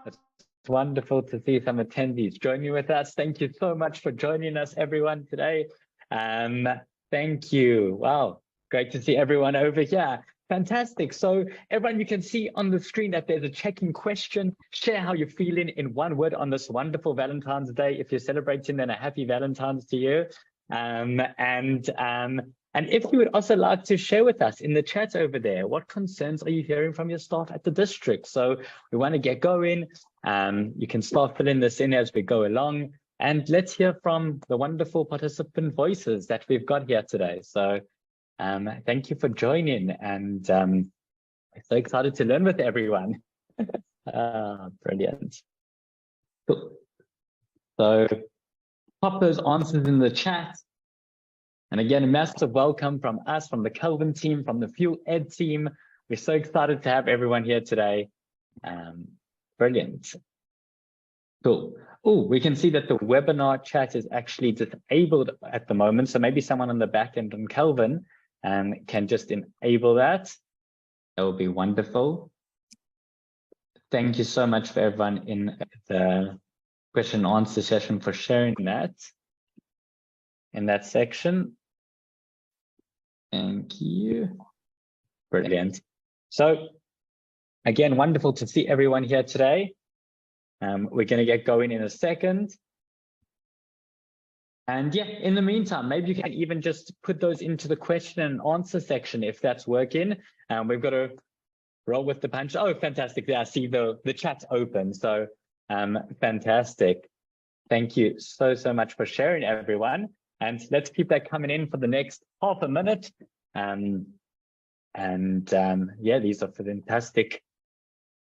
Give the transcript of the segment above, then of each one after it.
It's wonderful to see some attendees joining with us. Thank you so much for joining us, everyone, today. Thank you. Wow, great to see everyone over here. Fantastic. So everyone, you can see on the screen that there's a check-in question. Share how you're feeling in one word on this wonderful Valentine's Day. If you're celebrating, then a happy Valentine's to you. And if you would also like to share with us in the chat over there, what concerns are you hearing from your staff at the district? So we want to get going. You can start filling this in as we go along. And let's hear from the wonderful participant voices that we've got here today. So thank you for joining. And I'm so excited to learn with everyone. Brilliant. Cool. So pop those answers in the chat. And again, a massive welcome from us, from the Kelvin team, from the Fuel Ed team. We're so excited to have everyone here today. Brilliant. Cool. Oh, we can see that the webinar chat is actually disabled at the moment. So maybe someone on the back end on Kelvin can just enable that. That would be wonderful. Thank you so much for everyone in the question and answer session for sharing that in that section. Thank you. Brilliant. So again, wonderful to see everyone here today. We're going to get going in a second. And yeah, in the meantime, maybe you can even just put those into the question and answer section if that's working. We've got to roll with the punch. Oh, fantastic. Yeah, I see the chat's open. So fantastic. Thank you so much for sharing, everyone. And let's keep that coming in for the next half a minute. Yeah, these are fantastic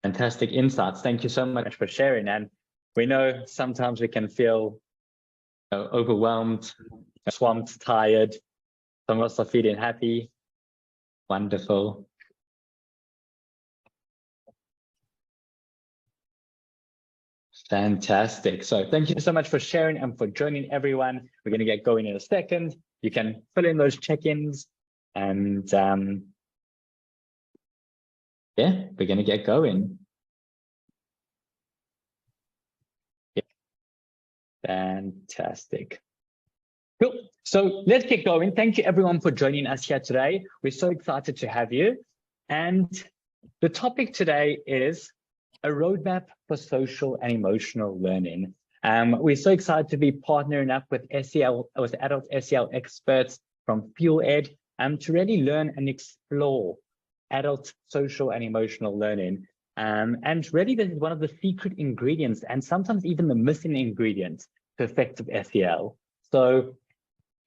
insights. Thank you so much for sharing. And we know sometimes we can feel overwhelmed, swamped, tired. Some of us are feeling happy. Wonderful. Fantastic. So thank you so much for sharing and for joining, everyone. We're going to get going in a second. You can fill in those check-ins and yeah, we're going to get going. Yeah. Fantastic. Cool. So let's get going. Thank you, everyone, for joining us here today. We're so excited to have you. And the topic today is a roadmap for social and emotional learning. We're so excited to be partnering up with adult SEL experts from Fuel Ed to really learn and explore adult social and emotional learning. And really, this is one of the secret ingredients and sometimes even the missing ingredient to effective SEL. So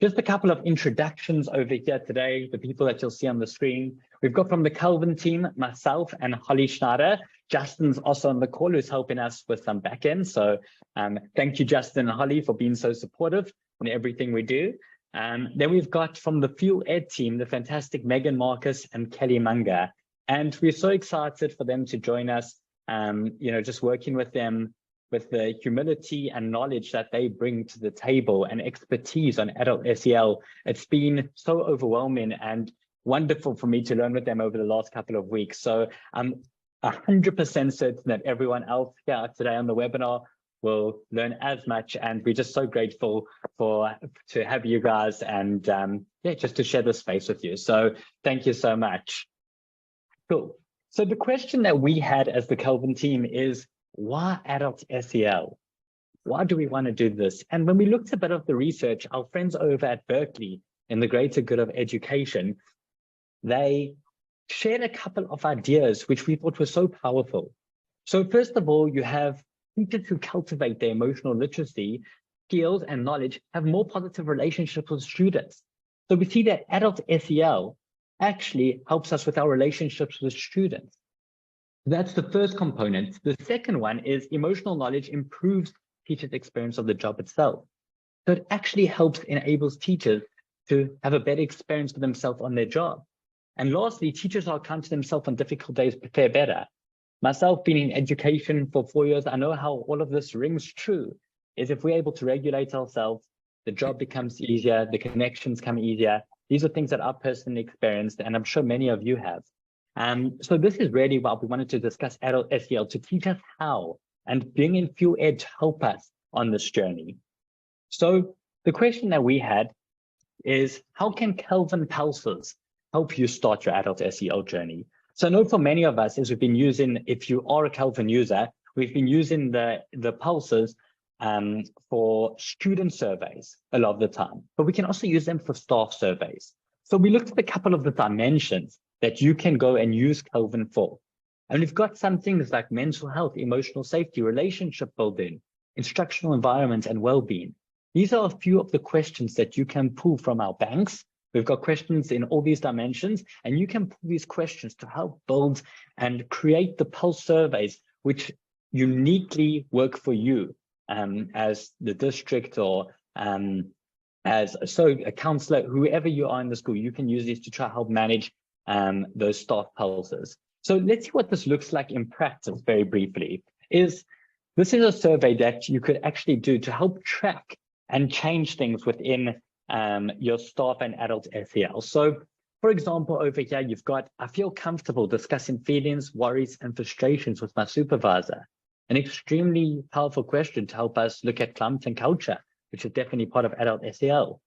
just a couple of introductions over here today, the people that you'll see on the screen. We've got from the Kelvin team, myself and Holly Schneider. Justin's also on the call, who's helping us with some back end. So thank you, Justin and Holly, for being so supportive in everything we do. Then we've got from the Fuel Ed team, the fantastic Megan Marcus and Kelly Munger. And we're so excited for them to join us, just working with them with the humility and knowledge that they bring to the table and expertise on adult SEL. It's been so overwhelming and wonderful for me to learn with them over the last couple of weeks. So I'm 100% certain that everyone else here today on the webinar will learn as much. And we're just so grateful to have you guys and yeah, just to share this space with you. So thank you so much. Cool. So the question that we had as the Kelvin team is, why adult SEL? Why do we want to do this? And when we looked a bit of the research, our friends over at Berkeley in the greater good of education, they shared a couple of ideas which we thought were so powerful. So first of all, you have teachers who cultivate their emotional literacy skills and knowledge have more positive relationships with students. So we see that adult SEL actually helps us with our relationships with students. That's the first component. The second one is emotional knowledge improves teachers' experience of the job itself. So it actually helps, enables teachers to have a better experience for themselves on their job. And lastly, teachers are kind to themselves on difficult days prepare better. Myself being in education for 4 years, I know how all of this rings true, is if we're able to regulate ourselves, the job becomes easier, the connections come easier. These are things that I've personally experienced, and I'm sure many of you have. So this is really what we wanted to discuss adult SEL, to teach us how, and bring in FuelEd to help us on this journey. So the question that we had is, how can Kelvin Pulses help you start your adult SEL journey? So I know for many of us, as we've been using, if you are a Kelvin user, we've been using the Pulses for student surveys a lot of the time, but we can also use them for staff surveys. So we looked at a couple of the dimensions that you can go and use Kelvin for. And we've got some things like mental health, emotional safety, relationship building, instructional environment, and well-being. These are a few of the questions that you can pull from our banks. We've got questions in all these dimensions, and you can pull these questions to help build and create the Pulse surveys, which uniquely work for you as the district or as a counselor, whoever you are in the school. You can use these to try to help manage those staff pulses. So let's see what this looks like in practice very briefly. This is a survey that you could actually do to help track and change things within your staff and adult SEL. So for example, over here, you've got, I feel comfortable discussing feelings, worries, and frustrations with my supervisor. An extremely powerful question to help us look at climate and culture, which is definitely part of adult SEL.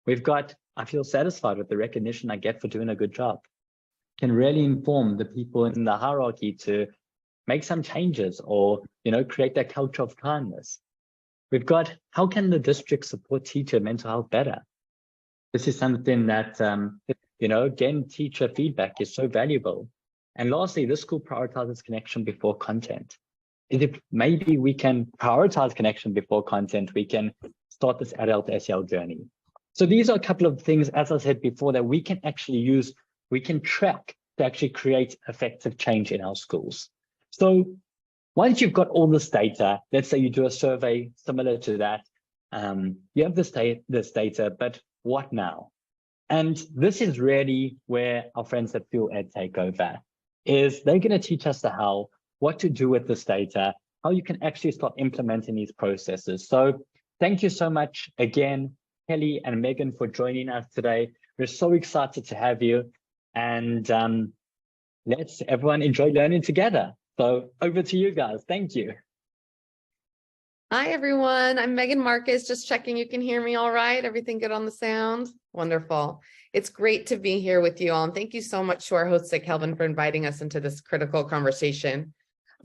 We've got, I feel satisfied with the recognition I get for doing a good job. Can really inform the people in the hierarchy to make some changes or, create that culture of kindness. We've got, how can the district support teacher mental health better? This is something that, again, teacher feedback is so valuable. And lastly, the school prioritizes connection before content. If maybe we can prioritize connection before content, we can start this adult SEL journey. So these are a couple of things, as I said before, that we can actually use, we can track to actually create effective change in our schools. So once you've got all this data, let's say you do a survey similar to that, you have this data, but what now? And this is really where our friends at FuelEd take over, is they're going to teach us the how, what to do with this data, how you can actually start implementing these processes. So thank you so much again, Kelly and Megan, for joining us today. We're so excited to have you, and let's everyone enjoy learning together. So over to you guys. Thank you. Hi, everyone. I'm Megan Marcus, just checking you can hear me all right. Everything good on the sound? Wonderful. It's great to be here with you all. And thank you so much to our host at Kelvin for inviting us into this critical conversation.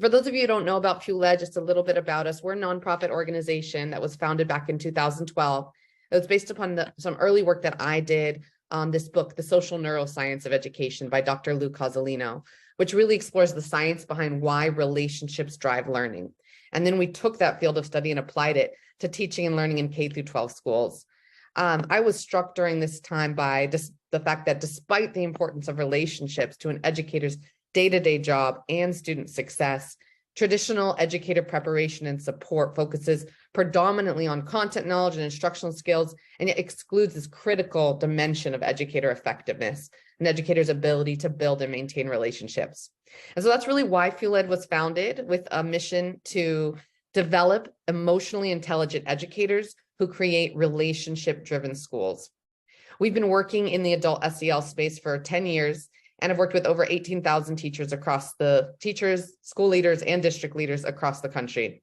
For those of you who don't know about FuelEd, just a little bit about us. We're a nonprofit organization that was founded back in 2012. It was based upon some early work that I did on this book, The Social Neuroscience of Education by Dr. Lou Cozolino, which really explores the science behind why relationships drive learning. And then we took that field of study and applied it to teaching and learning in K through 12 schools. I was struck during this time by the fact that despite the importance of relationships to an educator's day-to-day job and student success, traditional educator preparation and support focuses predominantly on content knowledge and instructional skills, and it excludes this critical dimension of educator effectiveness, an educator's ability to build and maintain relationships. And so that's really why FuelEd was founded, with a mission to develop emotionally intelligent educators who create relationship-driven schools. We've been working in the adult SEL space for 10 years and have worked with over 18,000 teachers across the teachers, school leaders, and district leaders across the country.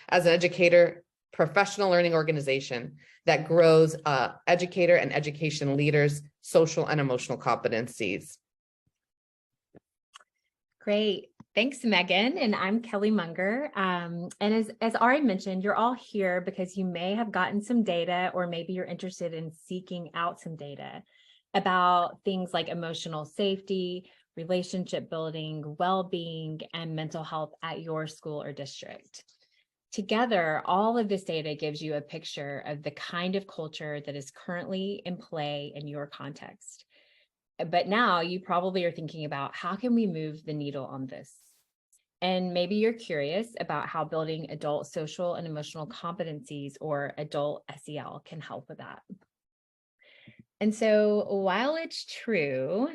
As an educator, professional learning organization that grows educator and education leaders' social and emotional competencies. Great. Thanks, Megan. And I'm Kelly Munger. And as Ari mentioned, you're all here because you may have gotten some data, or maybe you're interested in seeking out some data about things like emotional safety, relationship building, well-being, and mental health at your school or district. Together, all of this data gives you a picture of the kind of culture that is currently in play in your context. But now you probably are thinking about, how can we move the needle on this? And maybe you're curious about how building adult social and emotional competencies, or adult SEL, can help with that. And so while it's true,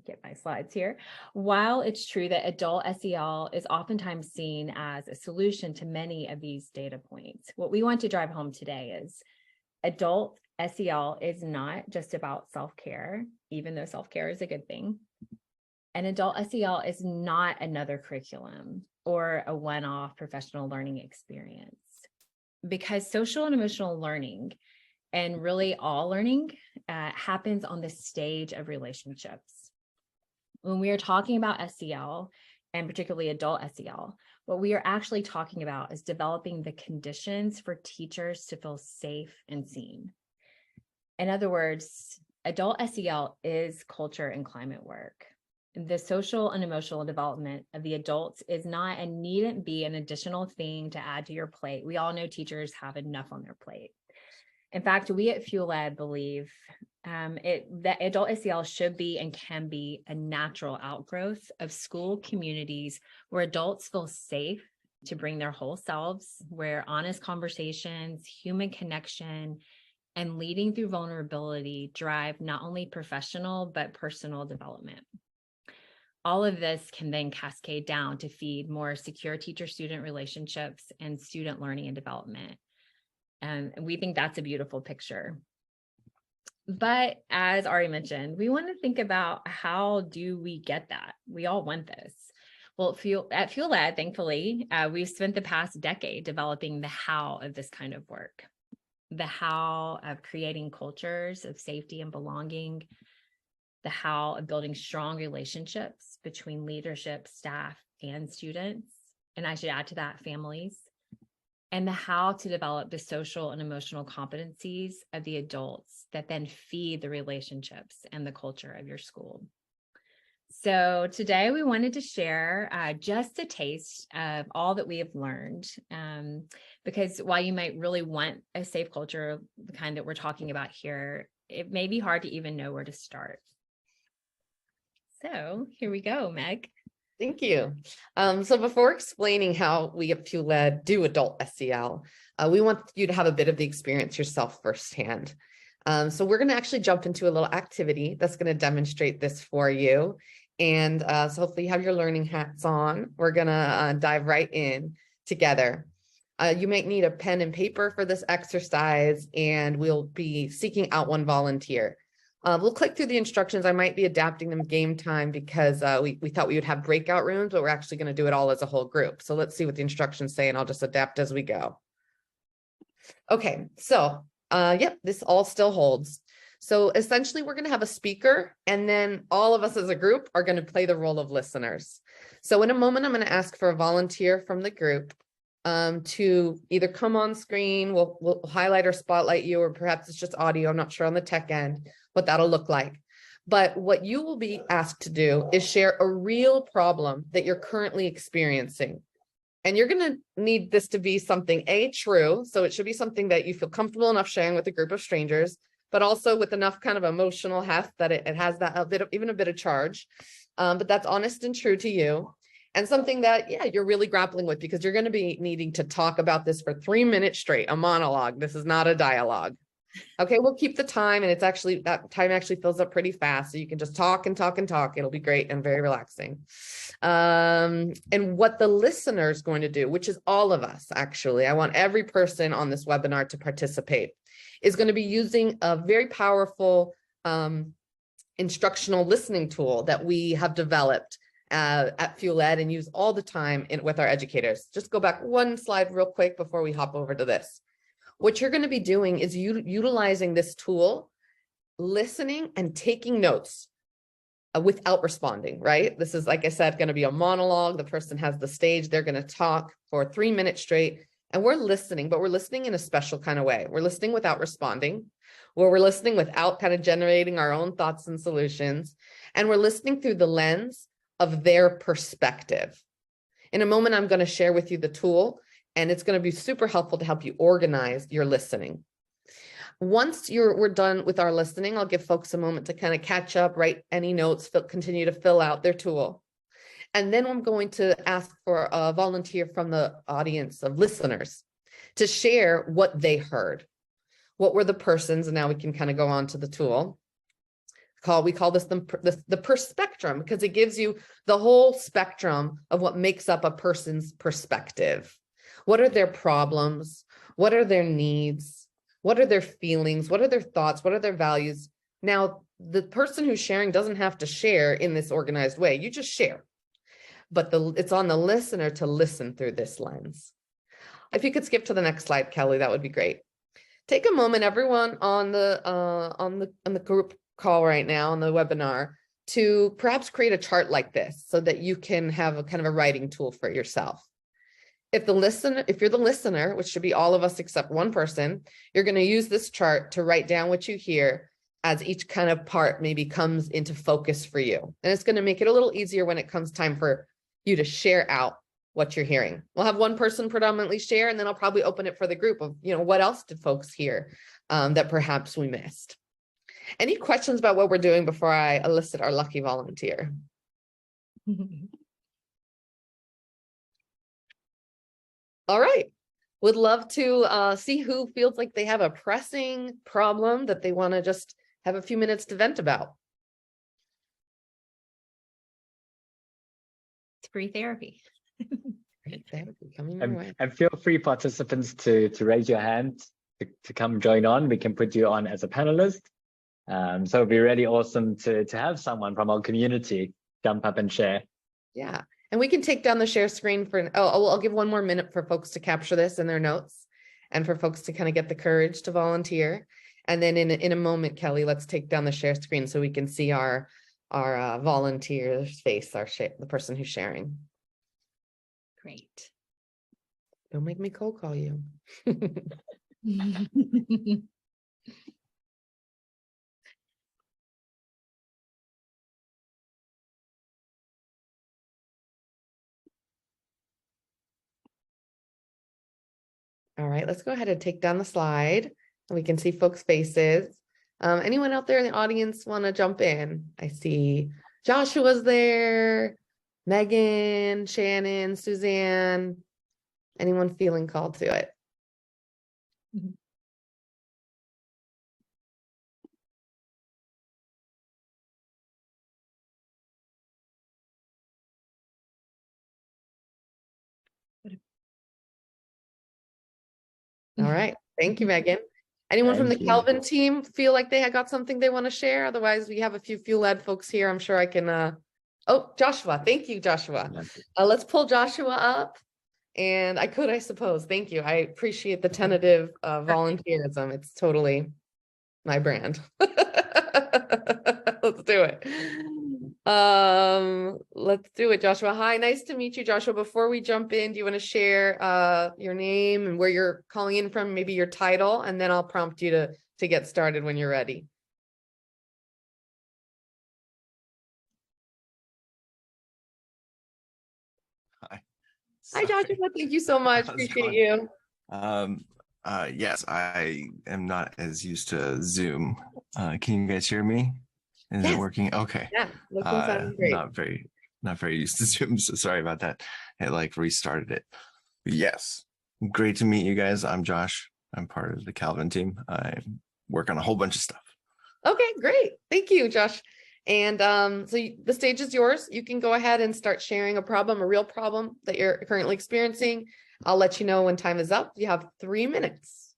get my slides here, while it's true that adult SEL is oftentimes seen as a solution to many of these data points, what we want to drive home today is adult SEL is not just about self-care, even though self-care is a good thing. And adult SEL is not another curriculum or a one-off professional learning experience, because social and emotional learning, and really all learning, happens on the stage of relationships. When we are talking about SEL, and particularly adult SEL, what we are actually talking about is developing the conditions for teachers to feel safe and seen. In other words, adult SEL is culture and climate work. The social and emotional development of the adults is not and needn't be an additional thing to add to your plate. We all know teachers have enough on their plate. In fact, we at Fuel Ed believe that adult SEL should be and can be a natural outgrowth of school communities where adults feel safe to bring their whole selves, where honest conversations, human connection, and leading through vulnerability drive not only professional, but personal development. All of this can then cascade down to feed more secure teacher-student relationships and student learning and development. And we think that's a beautiful picture. But as Ari mentioned, we want to think about, how do we get that? We all want this. Well, at Fuel Ed, thankfully, we've spent the past decade developing the how of this kind of work. The how of creating cultures of safety and belonging, the how of building strong relationships between leadership, staff, and students, and I should add to that, families, and the how to develop the social and emotional competencies of the adults that then feed the relationships and the culture of your school. So today we wanted to share just a taste of all that we have learned, because while you might really want a safe culture, the kind that we're talking about here, it may be hard to even know where to start. So here we go, Meg. Thank you. So before explaining how we at Fuel Ed do adult SEL, we want you to have a bit of the experience yourself firsthand. So we're going to actually jump into a little activity that's going to demonstrate this for you. And so hopefully you have your learning hats on. We're going to dive right in together. You might need a pen and paper for this exercise, and we'll be seeking out one volunteer. We'll click through the instructions. I might be adapting them game time because we thought we would have breakout rooms, but we're actually going to do it all as a whole group. So let's see what the instructions say, and I'll just adapt as we go. Okay, so yep, this all still holds. So essentially, we're going to have a speaker, and then all of us as a group are going to play the role of listeners. So in a moment, I'm going to ask for a volunteer from the group to either come on screen, we'll highlight or spotlight you, or perhaps it's just audio, I'm not sure on the tech end what that'll look like. But what you will be asked to do is share a real problem that you're currently experiencing. And you're going to need this to be something true. So it should be something that you feel comfortable enough sharing with a group of strangers, but also with enough kind of emotional heft that it has that even a bit of charge. But that's honest and true to you. And something that, yeah, you're really grappling with, because you're going to be needing to talk about this for 3 minutes straight, a monologue. This is not a dialogue. Okay, we'll keep the time, and it's actually, that time actually fills up pretty fast. So you can just talk and talk and talk. It'll be great and very relaxing. And what the listener is going to do, which is all of us, actually, I want every person on this webinar to participate, is going to be using a very powerful instructional listening tool that we have developed at Fuel Ed and use all the time with our educators. Just go back one slide real quick before we hop over to this. What you're going to be doing is utilizing this tool, listening and taking notes without responding, right? This is, like I said, going to be a monologue. The person has the stage. They're going to talk for 3 minutes straight, and we're listening, but we're listening in a special kind of way. We're listening without responding, where we're listening without kind of generating our own thoughts and solutions. And we're listening through the lens of their perspective. In a moment, I'm going to share with you the tool, and it's going to be super helpful to help you organize your listening. Once we're done with our listening, I'll give folks a moment to kind of catch up, write any notes, continue to fill out their tool. And then I'm going to ask for a volunteer from the audience of listeners to share what they heard. What were the persons, and now we can kind of go on to the tool. We call this the perspectrum, because it gives you the whole spectrum of what makes up a person's perspective. What are their problems? What are their needs? What are their feelings? What are their thoughts? What are their values? Now, the person who's sharing doesn't have to share in this organized way. You just share. But it's on the listener to listen through this lens. If you could skip to the next slide, Kelly, that would be great. Take a moment, everyone on the group call right now, on the webinar, to perhaps create a chart like this so that you can have a kind of a writing tool for yourself. If you're the listener, which should be all of us except one person, you're going to use this chart to write down what you hear as each kind of part maybe comes into focus for you. And it's going to make it a little easier when it comes time for you to share out what you're hearing. We'll have one person predominantly share, and then I'll probably open it for the group of, what else did folks hear that perhaps we missed? Any questions about what we're doing before I elicit our lucky volunteer? All right. Would love to see who feels like they have a pressing problem that they want to just have a few minutes to vent about. It's free therapy. Therapy coming your way. And feel free, participants, to raise your hand to come join on. We can put you on as a panelist. So it'd be really awesome to have someone from our community jump up and share. Yeah. And we can take down the share screen for, I'll give 1 more minute for folks to capture this in their notes and for folks to kind of get the courage to volunteer. And then in a moment, Kelly, let's take down the share screen so we can see our volunteer's face, the person who's sharing. Great. Don't make me cold call you. All right, let's go ahead and take down the slide and we can see folks' faces. Anyone out there in the audience want to jump in? I see Joshua's there, Megan, Shannon, Suzanne. Anyone feeling called to it? All right. Thank you, Megan. Anyone from the Thank you. Calvin team feel like they had got something they want to share? Otherwise, we have a few fuel-led folks here. I'm sure I can. Oh, Joshua. Thank you, Joshua. Let's pull Joshua up. And I suppose. Thank you. I appreciate the tentative volunteerism. It's totally my brand. Let's do it. Let's do it, Joshua. Hi, nice to meet you, Joshua. Before we jump in, do you want to share your name and where you're calling in from, maybe your title, and then I'll prompt you to get started when you're ready. Hi, Joshua. Thank you so much. Appreciate you. Yes, I am not as used to Zoom. Can you guys hear me? Is it working? Okay. Yeah, looking sounding great. Not very used to Zoom, so sorry about that. It restarted it. But yes, great to meet you guys. I'm Josh. I'm part of the Calvin team. I work on a whole bunch of stuff. Okay, great. Thank you, Josh. And the stage is yours. You can go ahead and start sharing a real problem that you're currently experiencing. I'll let you know when time is up. You have 3 minutes.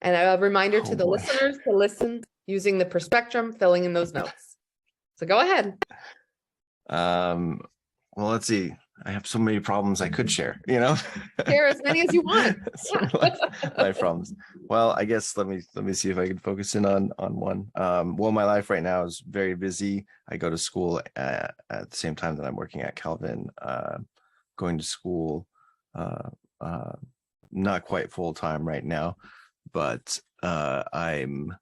And a reminder to the listeners to listen using the perspectrum, filling in those notes. So go ahead. Well, let's see. I have so many problems I could share, Share as many as you want. My problems. Well, I guess let me see if I can focus in on one. Well, my life right now is very busy. I go to school at the same time that I'm working at Calvin, going to school, not quite full time right now, but I'm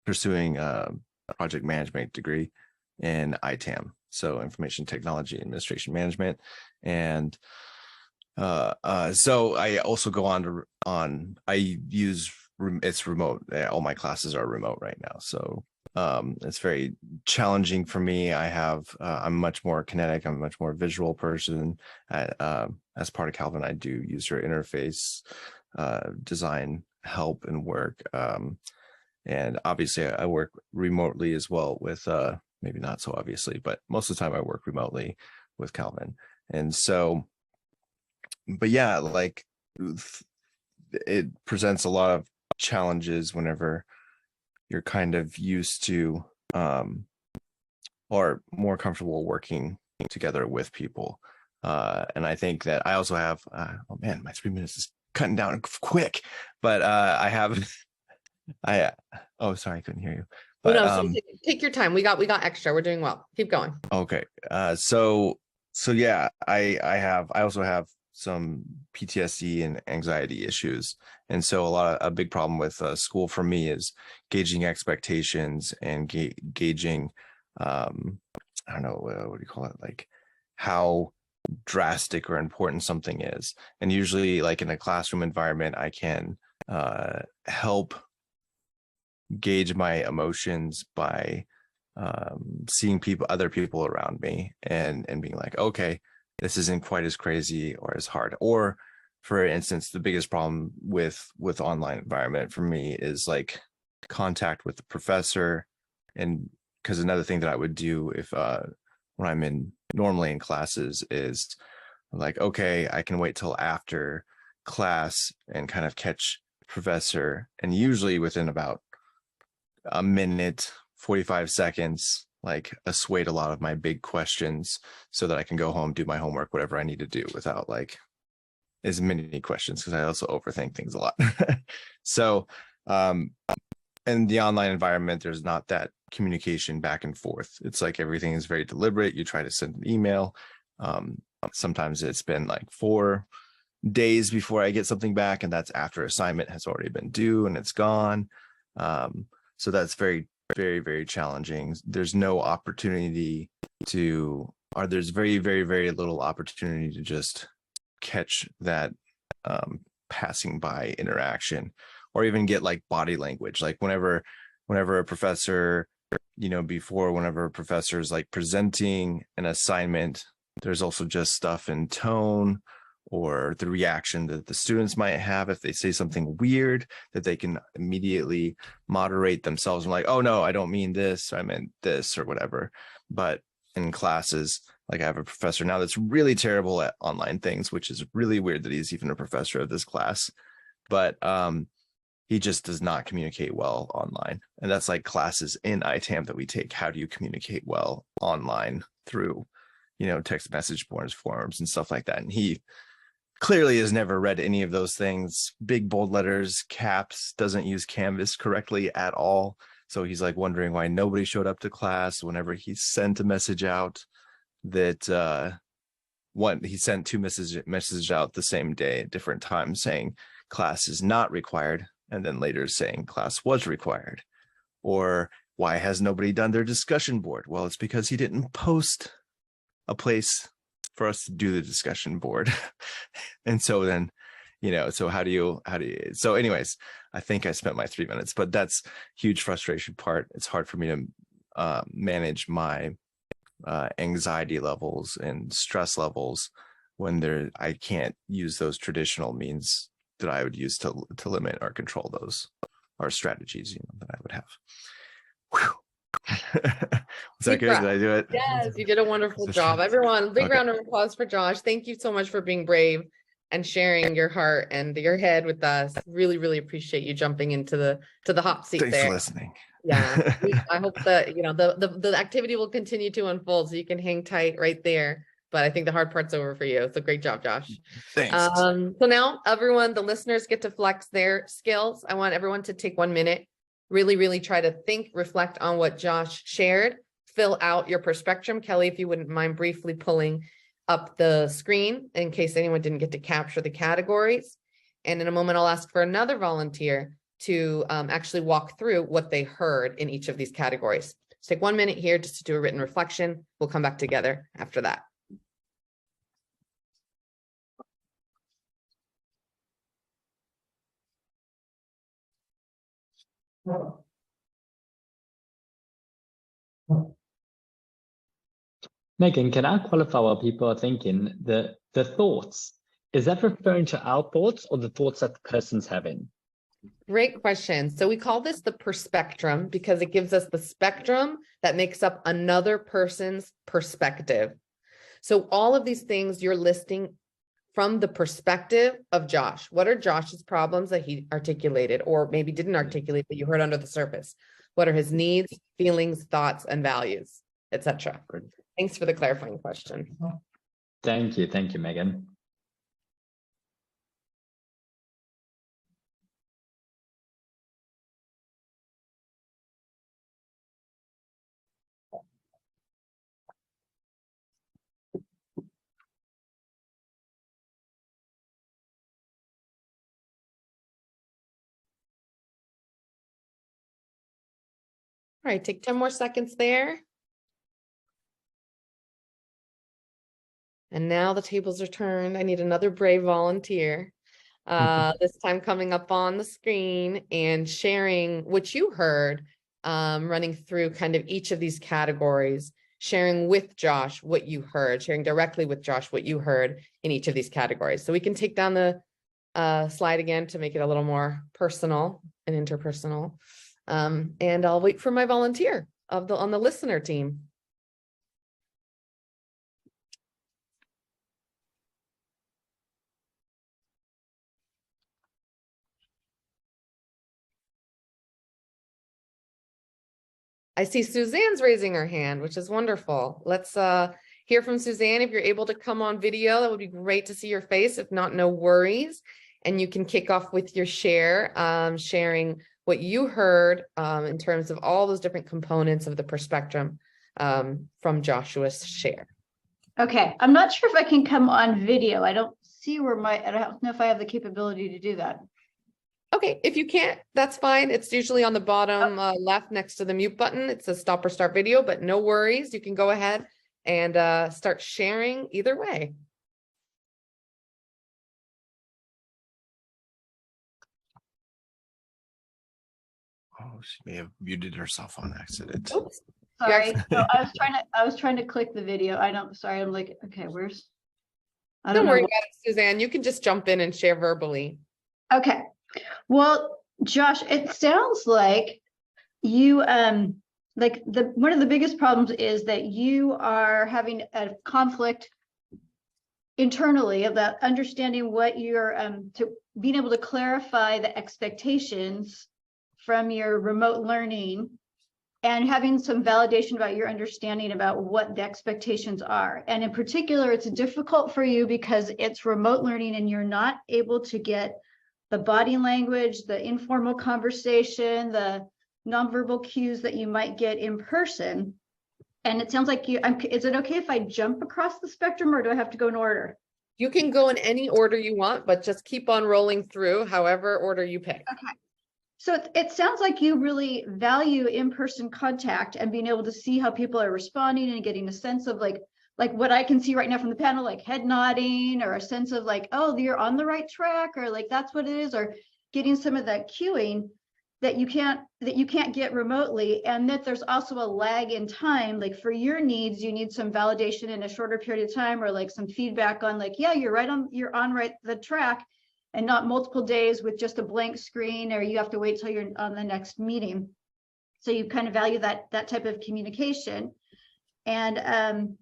pursuing a project management degree in ITAM, so Information Technology Administration Management, and so I also go on. I use it's remote. All my classes are remote right now, so it's very challenging for me. I'm much more kinetic. I'm a much more visual person. As part of Calvin, I do user interface design help and work. And obviously I work remotely as well with, maybe not so obviously, but most of the time I work remotely with Calvin. And so, but yeah, like it presents a lot of challenges whenever you're kind of used to or more comfortable working together with people. And I think that I also have, oh man, my 3 minutes is cutting down quick, but oh, sorry, I couldn't hear you. But, take your time. We got extra. We're doing well. Keep going. Okay. So yeah, I also have some PTSD and anxiety issues. And so a big problem with school for me is gauging expectations and gauging, I don't know, what do you call it? Like how drastic or important something is. And usually like in a classroom environment, I can help gauge my emotions by seeing other people around me and being like, okay, this isn't quite as crazy or as hard. Or for instance, the biggest problem with online environment for me is like contact with the professor. And because another thing that I would do if when I'm normally in classes is like, okay, I can wait till after class and kind of catch professor, and usually within about a minute, 45 seconds, like assuade a lot of my big questions so that I can go home, do my homework, whatever I need to do without like as many questions, because I also overthink things a lot. So in the online environment, there's not that communication back and forth. It's like everything is very deliberate. You try to send an email. Sometimes it's been like 4 days before I get something back, and that's after assignment has already been due and it's gone. So that's very, very, very challenging. There's no opportunity there's very, very, very little opportunity to just catch that passing by interaction, or even get like body language. Like whenever a professor, whenever a professor is like presenting an assignment, there's also just stuff in tone or the reaction that the students might have if they say something weird, that they can immediately moderate themselves and like, oh no, I don't mean this, I meant this or whatever. But in classes, like I have a professor now that's really terrible at online things, which is really weird that he's even a professor of this class. But he just does not communicate well online. And that's like classes in ITAM that we take. How do you communicate well online through, text message boards, forums and stuff like that? And he clearly has never read any of those things. Big bold letters, caps, doesn't use Canvas correctly at all. So he's like wondering why nobody showed up to class whenever he sent a message out that he sent 2 messages out the same day at different times saying class is not required, and then later saying class was required. Or why has nobody done their discussion board? Well, it's because he didn't post a place for us to do the discussion board. And so then, so how do you, so anyways, I think I spent my 3 minutes, but that's huge frustration part. It's hard for me to manage my anxiety levels and stress levels when I can't use those traditional means that I would use to limit or control those, or strategies, that I would have. Whew. Was that good? Did I do it? Yes, you did a wonderful job. Everyone, big round of applause for Josh. Thank you so much for being brave and sharing your heart and your head with us. Really, really appreciate you jumping into the hot seat. Thanks there. for listening. Yeah, I hope that the activity will continue to unfold, so you can hang tight right there. But I think the hard part's over for you. So great job, Josh. Thanks. So now everyone, the listeners get to flex their skills. I want everyone to take 1 minute, really, really try to think, reflect on what Josh shared, fill out your perspective. Kelly, if you wouldn't mind briefly pulling up the screen in case anyone didn't get to capture the categories. And in a moment, I'll ask for another volunteer to actually walk through what they heard in each of these categories. So take 1 minute here just to do a written reflection. We'll come back together after that. Megan, can I qualify what people are thinking? The thoughts, is that referring to our thoughts or the thoughts that the person's having? Great question. So we call this the perspectrum because it gives us the spectrum that makes up another person's perspective. So all of these things you're listing from the perspective of Josh. What are Josh's problems that he articulated or maybe didn't articulate that you heard under the surface? What are his needs, feelings, thoughts, and values, etc.? Thanks for the clarifying question. Thank you, Megan. All right, take 10 more seconds there. And now the tables are turned. I need another brave volunteer. This time coming up on the screen and sharing what you heard, running through kind of each of these categories, sharing with Josh what you heard, sharing directly with Josh what you heard in each of these categories. So we can take down the slide again to make it a little more personal and interpersonal. And I'll wait for my volunteer on the listener team. I see Suzanne's raising her hand, which is wonderful. Let's hear from Suzanne. If you're able to come on video, that would be great to see your face. If not, no worries. And you can kick off with your share, sharing what you heard in terms of all those different components of the perspectrum from Joshua's share. Okay, I'm not sure if I can come on video. I don't see where I don't know if I have the capability to do that. Okay, if you can't, that's fine. It's usually on the bottom left next to the mute button. It's a stop or start video, but no worries. You can go ahead and start sharing either way. Oh, she may have muted herself on accident. Oops. Sorry, so I was trying to click the video. Sorry, I'm like, okay, where's? I Don't don't worry know. about it, Suzanne. You can just jump in and share verbally. Okay, well, Josh, it sounds like you like one of the biggest problems is that you are having a conflict internally about understanding what you're to being able to clarify the expectations from your remote learning and having some validation about your understanding about what the expectations are. And in particular, it's difficult for you because it's remote learning and you're not able to get the body language, the informal conversation, the nonverbal cues that you might get in person. And it sounds like is it okay if I jump across the spectrum or do I have to go in order? You can go in any order you want, but just keep on rolling through however order you pick. Okay. So it sounds like you really value in-person contact and being able to see how people are responding and getting a sense of like what I can see right now from the panel, like head nodding or a sense of like, oh, you're on the right track, or like that's what it is, or getting some of that cueing that you can't get remotely. And that there's also a lag in time, like for your needs, you need some validation in a shorter period of time, or like some feedback on like, yeah, you're on the track, and not multiple days with just a blank screen, or you have to wait till you're on the next meeting. So you kind of value that type of communication. And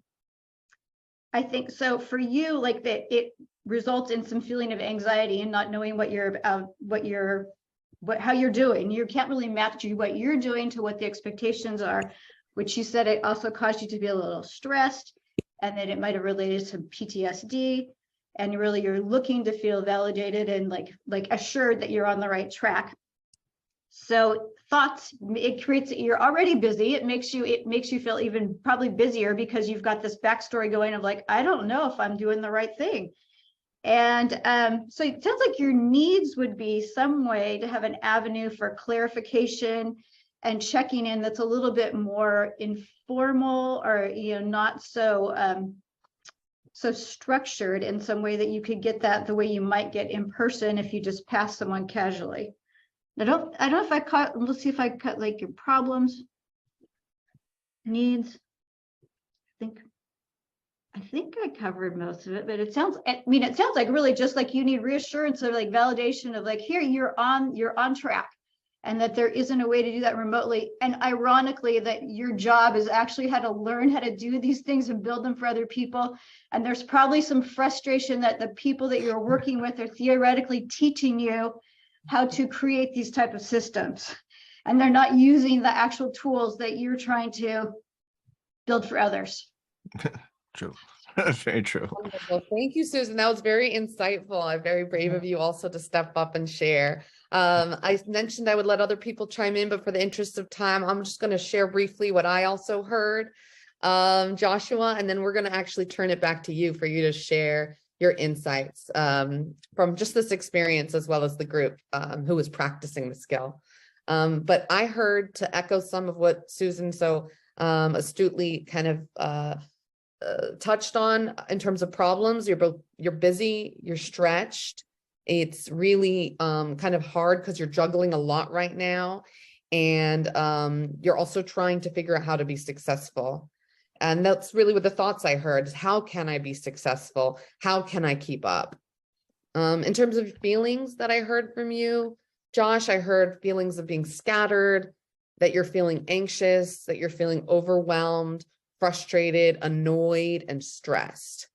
I think so for you, like that it results in some feeling of anxiety and not knowing how you're doing. You can't really match what you're doing to what the expectations are, which you said it also caused you to be a little stressed, and that it might have related to PTSD. And really you're looking to feel validated and like assured that you're on the right track. So thoughts, it creates, you're already busy. It makes you feel even probably busier because you've got this backstory going of like, I don't know if I'm doing the right thing. And so it sounds like your needs would be some way to have an avenue for clarification and checking in that's a little bit more informal, or not so so structured in some way that you could get that the way you might get in person if you just pass someone casually. I don't know if I caught, let's see if I cut like your problems, needs. I think I covered most of it, but it sounds like really just like you need reassurance of like validation of like, here, you're on track. And that there isn't a way to do that remotely. And ironically, that your job is actually how to learn how to do these things and build them for other people. And there's probably some frustration that the people that you're working with are theoretically teaching you how to create these type of systems. and they're not using the actual tools that you're trying to build for others. True. Very true. Wonderful. Thank you, Susan. That was very insightful. Very brave of you also to step up and share. I mentioned I would let other people chime in, but for the interest of time, I'm just going to share briefly what I also heard, Joshua, and then we're going to actually turn it back to you for you to share your insights from just this experience as well as the group who was practicing the skill. But I heard, to echo some of what Susan so astutely kind of touched on in terms of problems. You're busy, you're stretched. It's really kind of hard because you're juggling a lot right now. And you're also trying to figure out how to be successful. And that's really what the thoughts I heard is, how can I be successful? How can I keep up? In terms of feelings that I heard from you, Josh, I heard feelings of being scattered, that you're feeling anxious, that you're feeling overwhelmed, frustrated, annoyed, and stressed.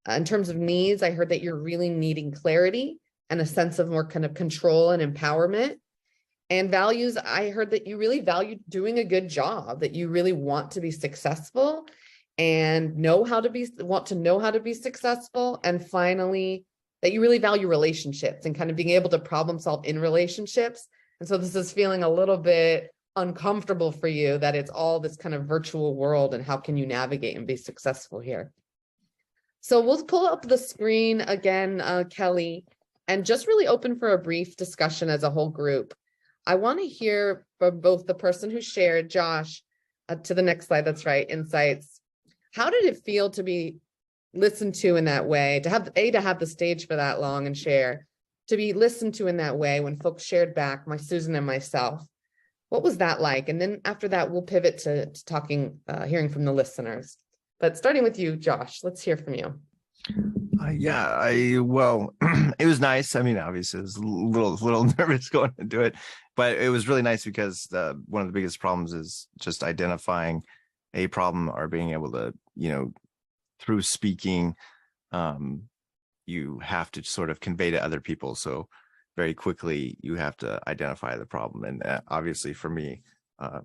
In terms of needs, I heard that you're really needing clarity and a sense of more kind of control and empowerment. And values, I heard that you really value doing a good job, that you really want to be successful and want to know how to be successful. And finally, that you really value relationships and kind of being able to problem solve in relationships. And so this is feeling a little bit uncomfortable for you, that it's all this kind of virtual world, and how can you navigate and be successful here? So we'll pull up the screen again, Kelly, and just really open for a brief discussion as a whole group. I want to hear from both the person who shared, Josh, to the next slide, that's right, insights. How did it feel to be listened to in that way, to have the stage for that long and share, to be listened to in that way when folks shared back, Susan and myself? What was that like? And then after that, we'll pivot to talking, hearing from the listeners. But starting with you, Josh, let's hear from you. Well, it was nice. I mean, obviously, I was a little nervous going into it, but it was really nice because one of the biggest problems is just identifying a problem, or being able to, through speaking, you have to sort of convey to other people. So very quickly, you have to identify the problem. And obviously for me,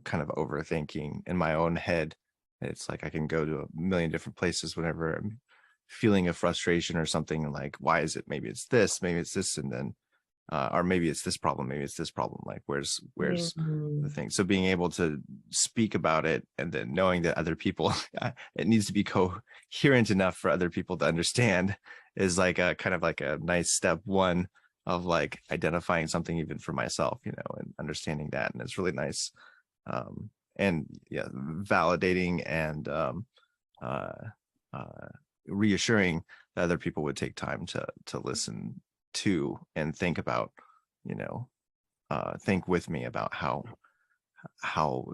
kind of overthinking in my own head, it's like I can go to a million different places whenever I'm feeling a frustration or something, and like, why is it? Maybe it's this, and then, or maybe it's this problem, maybe it's this problem. Like, where's the thing? So being able to speak about it, and then knowing that other people, it needs to be coherent enough for other people to understand, is like a kind of like a nice step one of like identifying something even for myself, and understanding that. And it's really nice. And yeah, validating and reassuring that other people would take time to listen to and think about, think with me about how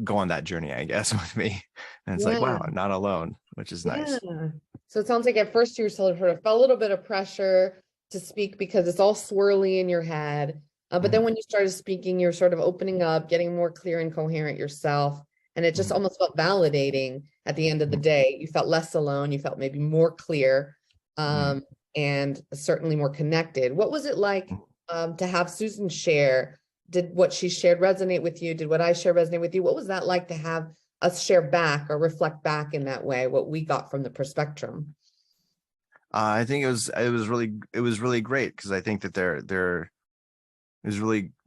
go on that journey, I guess, with me. And it's like, wow, I'm not alone, which is nice. Yeah. So it sounds like at first you sort of felt a little bit of pressure to speak because it's all swirly in your head. But then when you started speaking, you're sort of opening up, getting more clear and coherent yourself. And it just almost felt validating at the end of the day. You felt less alone. You felt maybe more clear and certainly more connected. What was it like to have Susan share? Did what she shared resonate with you? Did what I shared resonate with you? What was that like to have us share back or reflect back in that way, what we got from the perspectrum? I think it was really great, because I think that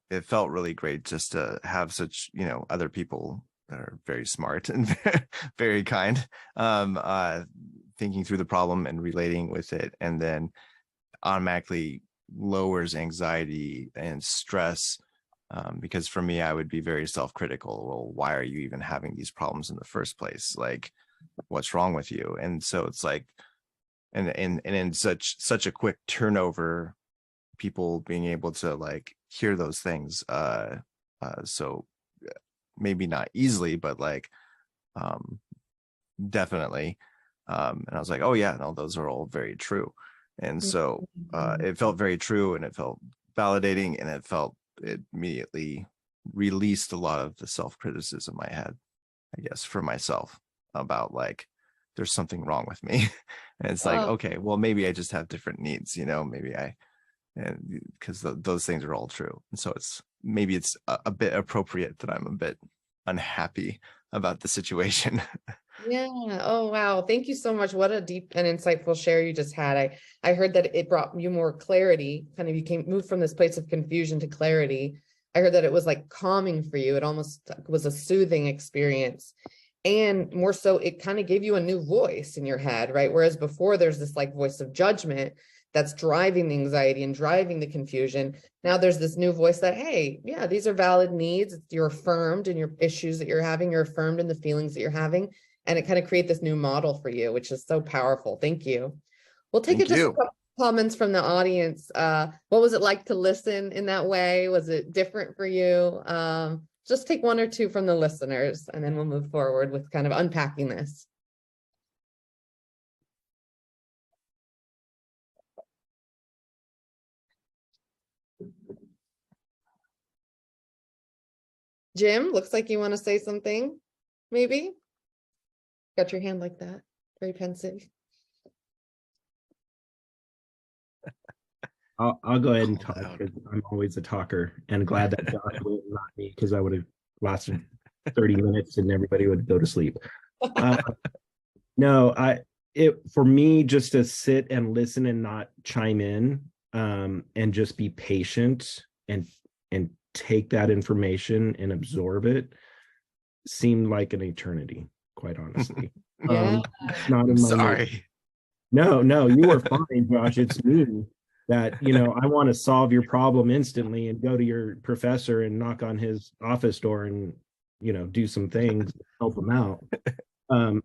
it felt really great just to have such, other people that are very smart and very kind, thinking through the problem and relating with it, and then automatically lowers anxiety and stress. Because for me, I would be very self-critical. Well, why are you even having these problems in the first place? Like, what's wrong with you? And so it's like, and in such a quick turnover, people being able to like hear those things. So maybe not easily, but like, definitely. And I was like, oh yeah, no, those are all very true. And so it felt very true, and it felt validating, and it immediately released a lot of the self-criticism I had, I guess, for myself about like, there's something wrong with me. And it's like, okay, well, maybe I just have different needs, maybe and because those things are all true. And so maybe it's a bit appropriate that I'm a bit unhappy about the situation. Yeah. Oh, wow. Thank you so much. What a deep and insightful share you just had. I heard that it brought you more clarity, kind of moved from this place of confusion to clarity. I heard that it was like calming for you. It almost was a soothing experience. And more so, it kind of gave you a new voice in your head, right? Whereas before there's this like voice of judgment that's driving the anxiety and driving the confusion. Now there's this new voice that, hey, yeah, these are valid needs. You're affirmed in your issues that you're having. You're affirmed in the feelings that you're having. And it kind of create this new model for you, which is so powerful. Thank you. We'll take Thank it to you. some comments from the audience. What was it like to listen in that way? Was it different for you? Just take one or two from the listeners, and then we'll move forward with kind of unpacking this. Jim, looks like you want to say something, maybe? Got your hand like that, very pensive. I'll go ahead and talk because I'm always a talker, and glad that Josh went, not me, because I would have lasted 30 minutes and everybody would go to sleep. No, for me, just to sit and listen and not chime in, and just be patient and take that information and absorb it, seemed like an eternity, quite honestly. Yeah. Not in my Sorry. No, you were fine, Josh. It's me that, I want to solve your problem instantly and go to your professor and knock on his office door and, do some things, help him out.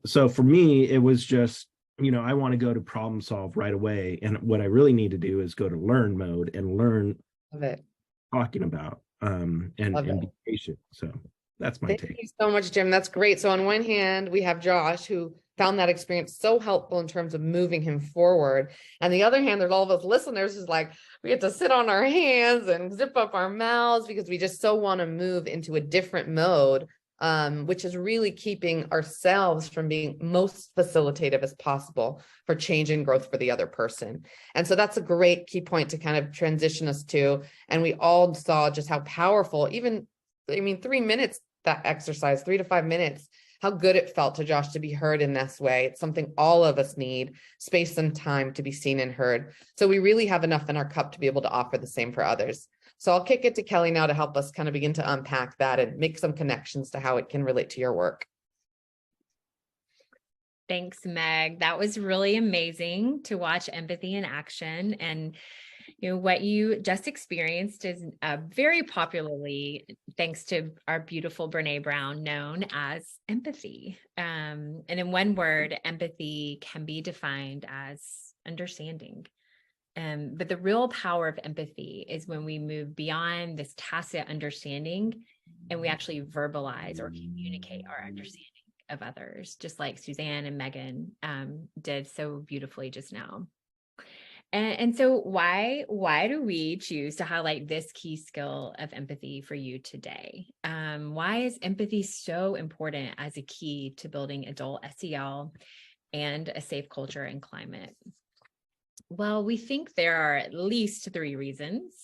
So for me, it was just, I want to go to problem solve right away. And what I really need to do is go to learn mode and learn Love it. talking about, and be patient. So that's my Thank take. you so much, Jim. That's great. So on one hand, we have Josh, who found that experience so helpful in terms of moving him forward. And the other hand, there's all of us listeners who's like, we get to sit on our hands and zip up our mouths because we just so want to move into a different mode, which is really keeping ourselves from being most facilitative as possible for change and growth for the other person. And so that's a great key point to kind of transition us to. And we all saw just how powerful, 3 minutes, that exercise, 3 to 5 minutes, how good it felt to Josh to be heard in this way. It's something all of us need, space and time to be seen and heard. So we really have enough in our cup to be able to offer the same for others. So I'll kick it to Kelly now to help us kind of begin to unpack that and make some connections to how it can relate to your work. Thanks, Meg. That was really amazing to watch empathy in action. And what you just experienced is very popularly, thanks to our beautiful Brene Brown, known as empathy. And in one word, empathy can be defined as understanding. But the real power of empathy is when we move beyond this tacit understanding and we actually verbalize or communicate our understanding of others, just like Suzanne and Megan did so beautifully just now. And so why do we choose to highlight this key skill of empathy for you today? Why is empathy so important as a key to building adult SEL and a safe culture and climate? Well, we think there are at least 3 reasons.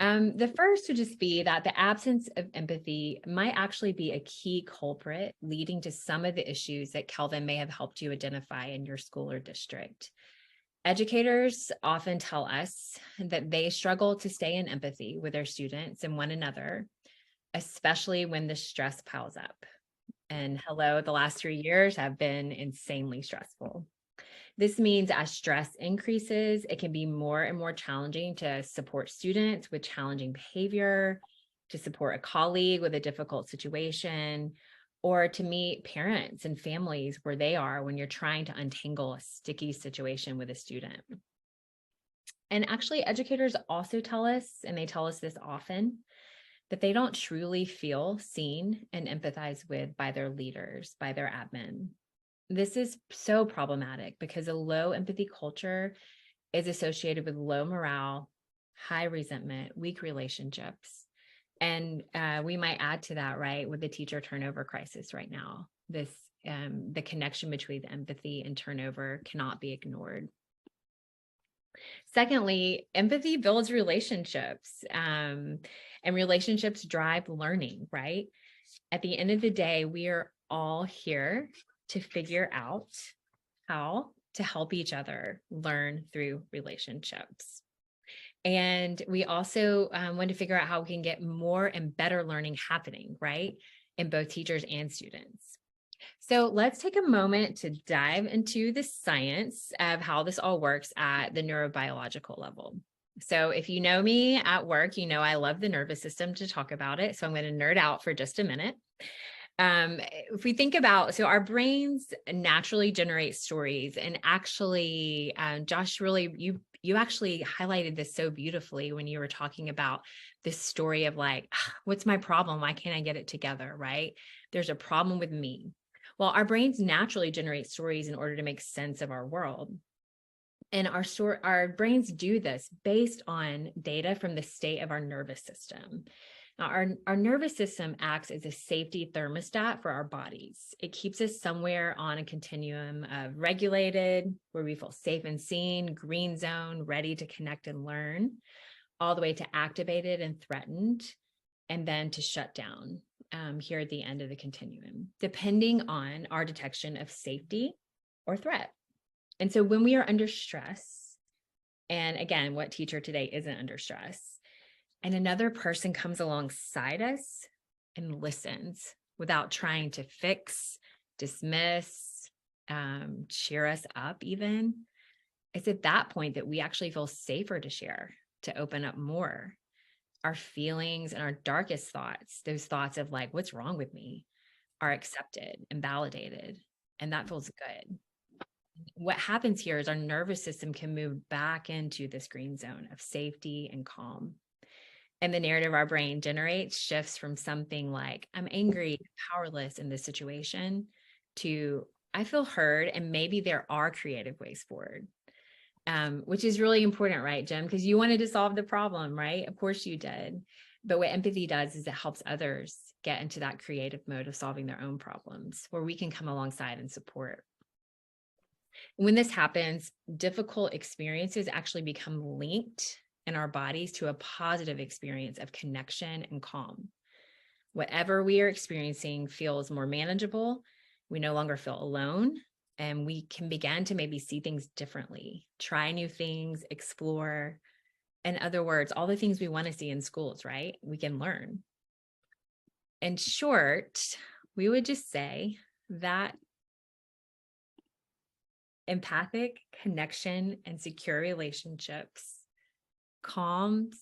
The first would just be that the absence of empathy might actually be a key culprit leading to some of the issues that Kelvin may have helped you identify in your school or district. Educators often tell us that they struggle to stay in empathy with their students and one another, especially when the stress piles up. And hello, the last 3 years have been insanely stressful. This means as stress increases, it can be more and more challenging to support students with challenging behavior, to support a colleague with a difficult situation, or to meet parents and families where they are when you're trying to untangle a sticky situation with a student. And actually, educators also tell us, and they tell us this often, that they don't truly feel seen and empathized with by their leaders, by their admin. This is so problematic because a low empathy culture is associated with low morale, high resentment, weak relationships. And we might add to that, right, with the teacher turnover crisis right now. The connection between empathy and turnover cannot be ignored. Secondly, empathy builds relationships, and relationships drive learning, right? At the end of the day, we are all here to figure out how to help each other learn through relationships. And we also want to figure out how we can get more and better learning happening, right? In both teachers and students. So let's take a moment to dive into the science of how this all works at the neurobiological level. So if you know me at work, you know I love the nervous system to talk about it. So I'm going to nerd out for just a minute. If we think about, so our brains naturally generate stories, and actually, Josh, really, you actually highlighted this so beautifully when you were talking about this story of like, what's my problem? Why can't I get it together, right? There's a problem with me. Well, our brains naturally generate stories in order to make sense of our world. And our brains do this based on data from the state of our nervous system. Now, our nervous system acts as a safety thermostat for our bodies. It keeps us somewhere on a continuum of regulated, where we feel safe and seen, green zone, ready to connect and learn, all the way to activated and threatened, and then to shut down here at the end of the continuum, depending on our detection of safety or threat. And so when we are under stress, and again, what teacher today isn't under stress, and another person comes alongside us and listens without trying to fix, dismiss, cheer us up even, it's at that point that we actually feel safer to share, to open up more. Our feelings and our darkest thoughts, those thoughts of like, what's wrong with me, are accepted and validated, and that feels good. What happens here is our nervous system can move back into this green zone of safety and calm. And the narrative our brain generates shifts from something like, I'm angry, powerless in this situation, to I feel heard, and maybe there are creative ways forward. Which is really important, right, Jim? Because you wanted to solve the problem, right? Of course you did. But what empathy does is it helps others get into that creative mode of solving their own problems, where we can come alongside and support. When this happens, difficult experiences actually become linked in our bodies to a positive experience of connection and calm. Whatever we are experiencing feels more manageable. We no longer feel alone, and we can begin to maybe see things differently, try new things, explore. In other words, all the things we want to see in schools, right? We can learn. In short, we would just say that empathic connection and secure relationships calms,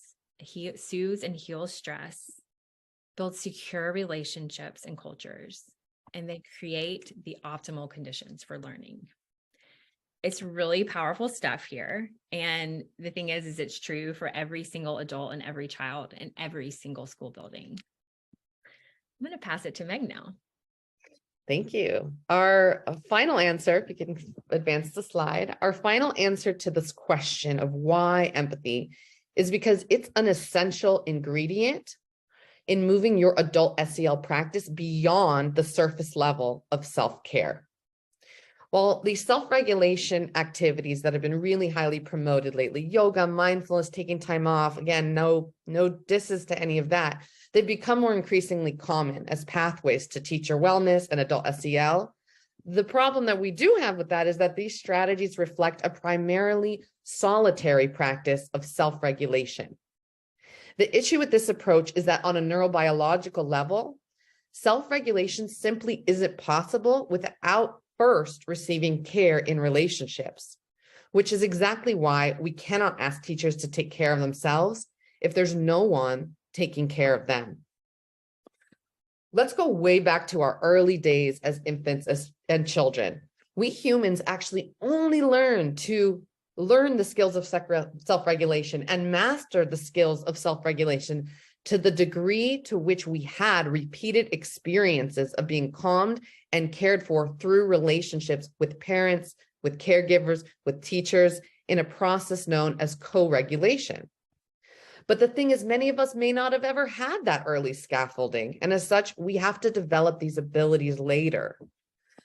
soothes, and heals stress, builds secure relationships and cultures, and they create the optimal conditions for learning. It's really powerful stuff here. And the thing is it's true for every single adult and every child in every single school building. I'm going to pass it to Meg now. Thank you. Our final answer, if we can advance the slide, our final answer to this question of why empathy is because it's an essential ingredient in moving your adult SEL practice beyond the surface level of self-care. While these self-regulation activities that have been really highly promoted lately, yoga, mindfulness, taking time off, again, no disses to any of that, they've become more increasingly common as pathways to teacher wellness and adult SEL. The problem that we do have with that is that these strategies reflect a primarily solitary practice of self-regulation. The issue with this approach is that on a neurobiological level, self-regulation simply isn't possible without first receiving care in relationships, which is exactly why we cannot ask teachers to take care of themselves if there's no one taking care of them. Let's go way back to our early days as infants and children. We humans actually only learn the skills of self-regulation and master the skills of self-regulation to the degree to which we had repeated experiences of being calmed and cared for through relationships with parents, with caregivers, with teachers, in a process known as co-regulation. But the thing is, many of us may not have ever had that early scaffolding, and as such, we have to develop these abilities later.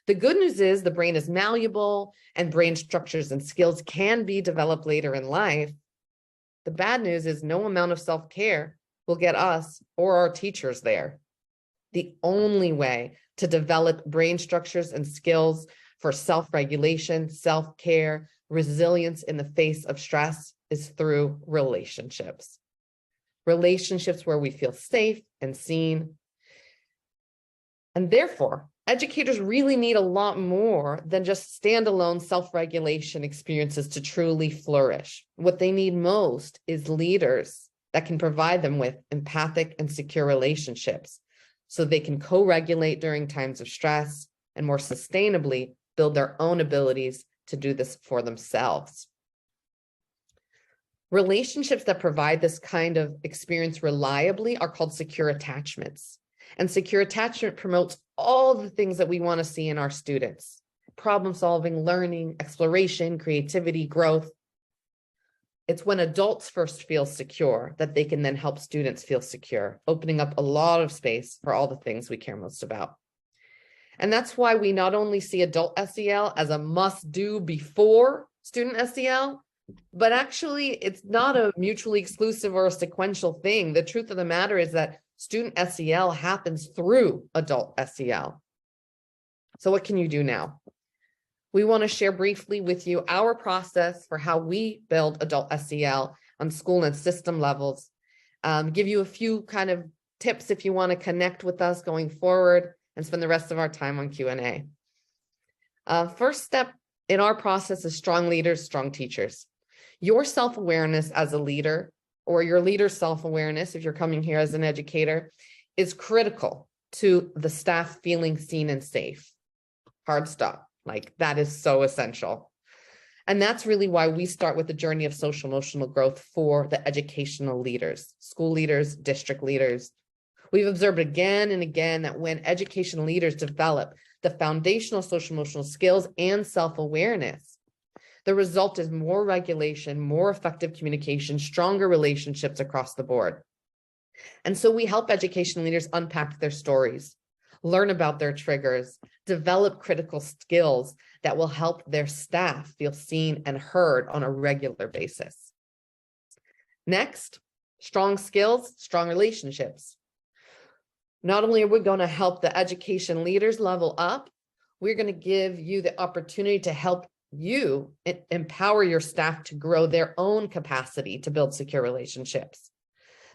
The good news is the brain is malleable and brain structures and skills can be developed later in life. The bad news is no amount of self-care will get us or our teachers there. The only way to develop brain structures and skills for self-regulation, self-care, resilience in the face of stress is through relationships. Relationships where we feel safe and seen. And therefore, educators really need a lot more than just standalone self-regulation experiences to truly flourish. What they need most is leaders that can provide them with empathic and secure relationships so they can co-regulate during times of stress and more sustainably build their own abilities to do this for themselves. Relationships that provide this kind of experience reliably are called secure attachments. And secure attachment promotes all the things that we want to see in our students: problem solving, learning, exploration, creativity, growth. It's when adults first feel secure that they can then help students feel secure, opening up a lot of space for all the things we care most about. And that's why we not only see adult SEL as a must-do before student SEL, but actually it's not a mutually exclusive or a sequential thing. The truth of the matter is that student SEL happens through adult SEL. So what can you do now? We want to share briefly with you our process for how we build adult SEL on school and system levels, give you a few kind of tips if you want to connect with us going forward, and spend the rest of our time on Q&A. First step in our process is strong leaders, strong teachers. Your self-awareness as a leader, or your leader's self-awareness, if you're coming here as an educator, is critical to the staff feeling seen and safe. Hard stop. Like, that is so essential. And that's really why we start with the journey of social emotional growth for the educational leaders, school leaders, district leaders. We've observed again and again that when education leaders develop the foundational social emotional skills and self-awareness, the result is more regulation, more effective communication, stronger relationships across the board. And so we help education leaders unpack their stories, learn about their triggers, develop critical skills that will help their staff feel seen and heard on a regular basis. Next, strong skills, strong relationships. Not only are we going to help the education leaders level up, we're going to give you the opportunity to help you empower your staff to grow their own capacity to build secure relationships.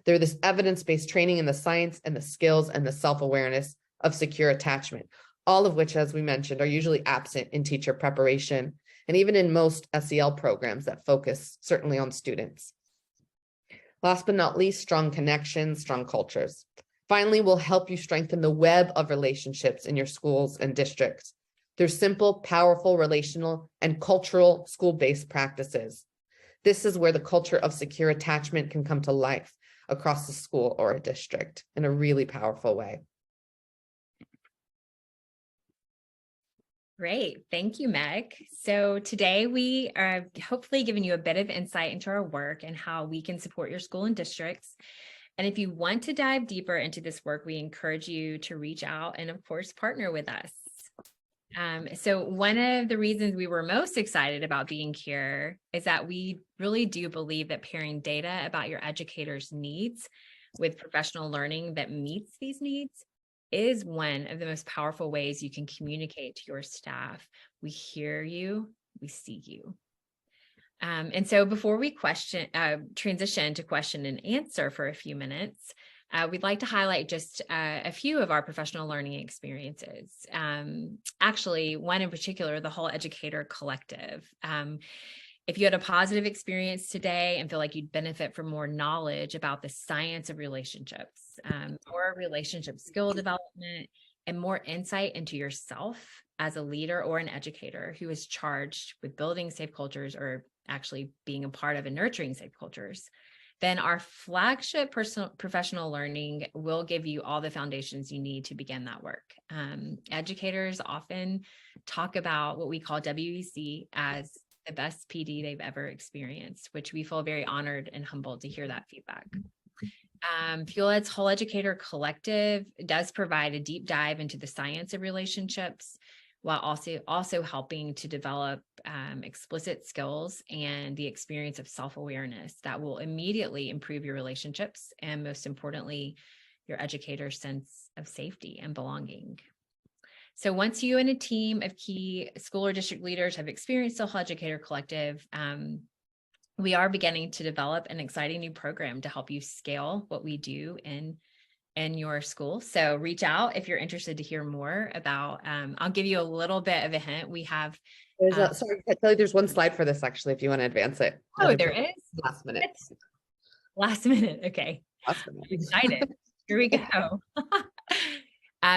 They're this evidence-based training in the science and the skills and the self-awareness of secure attachment, all of which, as we mentioned, are usually absent in teacher preparation and even in most SEL programs that focus certainly on students. Last but not least, strong connections, strong cultures. Finally, we'll help you strengthen the web of relationships in your schools and districts through simple, powerful, relational, and cultural school-based practices. This is where the culture of secure attachment can come to life across the school or a district in a really powerful way. Great. Thank you, Meg. So today we are hopefully giving you a bit of insight into our work and how we can support your school and districts. And if you want to dive deeper into this work, we encourage you to reach out and, of course, partner with us. So one of the reasons we were most excited about being here is that we really do believe that pairing data about your educators' needs with professional learning that meets these needs is one of the most powerful ways you can communicate to your staff. We hear you, we see you. And so before we transition to question and answer for a few minutes, we'd like to highlight just a few of our professional learning experiences. Actually, one in particular, the Whole Educator Collective. If you had a positive experience today and feel like you'd benefit from more knowledge about the science of relationships, more relationship skill development, and more insight into yourself as a leader or an educator who is charged with building safe cultures or actually being a part of and nurturing safe cultures, then our flagship professional learning will give you all the foundations you need to begin that work. Educators often talk about what we call WEC as the best PD they've ever experienced, which we feel very honored and humbled to hear that feedback. Fuel Ed's Whole Educator Collective does provide a deep dive into the science of relationships while also helping to develop explicit skills and the experience of self-awareness that will immediately improve your relationships and, most importantly, your educator's sense of safety and belonging. So once you and a team of key school or district leaders have experienced Soulful Educator Collective, we are beginning to develop an exciting new program to help you scale what we do in your school. So reach out if you're interested to hear more about, I'll give you a little bit of a hint. We have, sorry, Kelly, there's one slide for this actually, if you want to advance it. oh, there is? Last minute. Last minute, okay. Last minute. I'm excited. Here we go.